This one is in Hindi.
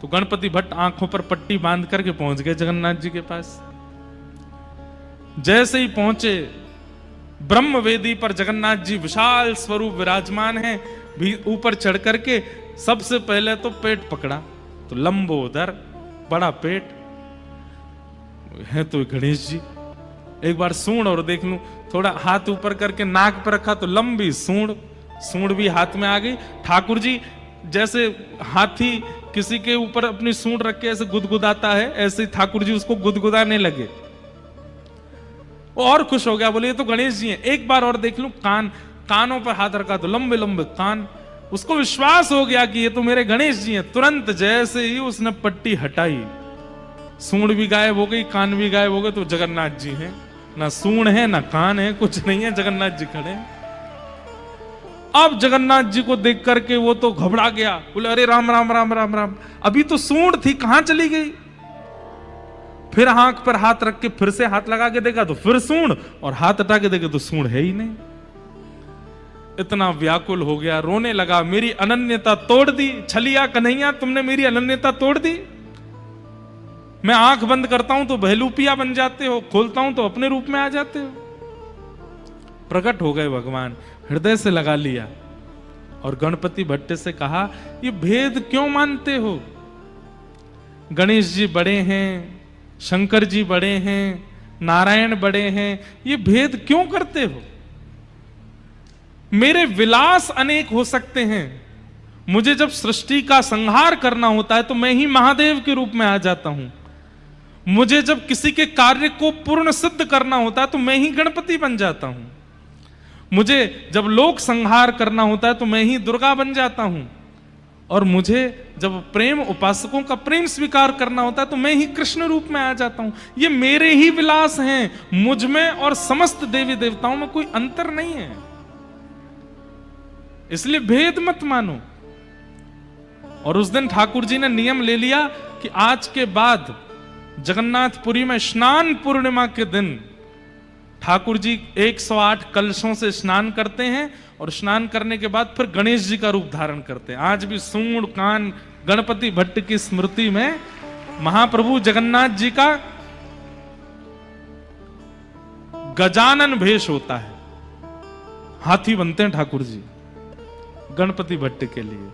तो गणपति भट्ट आंखों पर पट्टी बांध करके पहुंच गए जगन्नाथ जी के पास। जैसे ही पहुंचे, ब्रह्म वेदी पर जगन्नाथ जी विशाल स्वरूप विराजमान हैं। भी ऊपर चढ़ करके सबसे पहले तो पेट पकड़ा, तो लंबोदर बड़ा पेट है तो गणेश जी। एक बार सूंड और देख लूं, थोड़ा हाथ ऊपर करके नाक पर रखा तो लंबी सूंड भी हाथ में आ गई। ठाकुर जी जैसे हाथी किसी के ऊपर अपनी सूंड रख के ऐसे गुदगुदाता है, ऐसे ठाकुर जी उसको गुदगुदाने लगे। और खुश हो गया, बोले ये तो गणेश जी हैं। एक बार और देख लूं, कानों पर हाथ रखा तो लंबे लंबे कान। उसको विश्वास हो गया कि ये तो मेरे गणेश जी हैं। तुरंत जैसे ही उसने पट्टी हटाई, सूंड भी गायब हो गई, कान भी गायब हो गए, तो जगन्नाथ जी हैं। ना सूंड है ना कान है, कुछ नहीं है, जगन्नाथ जी खड़े हैं। अब जगन्नाथ जी को देख करके वो तो घबरा गया, बोले अरे राम राम राम राम राम, अभी तो सूंड थी, कहां चली गई। फिर आंख पर हाथ रख के फिर से हाथ लगा के देखा तो फिर सूंड, और हाथ हटा के देखे तो सूंड है ही नहीं। इतना व्याकुल हो गया, रोने लगा, मेरी अनन्यता तोड़ दी छलिया कन्हैया, तुमने मेरी अनन्यता तोड़ दी। मैं आंख बंद करता हूं तो बहलूपिया बन जाते हो, खोलता हूं तो अपने रूप में आ जाते हो। प्रकट हो गए भगवान, हृदय से लगा लिया और गणपति भट्ट से कहा, ये भेद क्यों मानते हो। गणेश जी बड़े हैं, शंकर जी बड़े हैं, नारायण बड़े हैं, ये भेद क्यों करते हो। मेरे विलास अनेक हो सकते हैं, मुझे जब सृष्टि का संहार करना होता है तो मैं ही महादेव के रूप में आ जाता हूं। मुझे जब किसी के कार्य को पूर्ण सिद्ध करना होता है तो मैं ही गणपति बन जाता हूं। मुझे जब लोक संहार करना होता है तो मैं ही दुर्गा बन जाता हूं। और मुझे जब प्रेम उपासकों का प्रेम स्वीकार करना होता है तो मैं ही कृष्ण रूप में आ जाता हूं। ये मेरे ही विलास हैं, मुझ में और समस्त देवी देवताओं में कोई अंतर नहीं है, इसलिए भेद मत मानो। और उस दिन ठाकुर जी ने नियम ले लिया कि आज के बाद जगन्नाथपुरी में स्नान पूर्णिमा के दिन ठाकुर जी 108 कलशों से स्नान करते हैं और स्नान करने के बाद फिर गणेश जी का रूप धारण करते हैं। आज भी सूंड कान गणपति भट्ट की स्मृति में महाप्रभु जगन्नाथ जी का गजानन भेष होता है, हाथी बनते हैं ठाकुर जी गणपति भट्ट के लिए।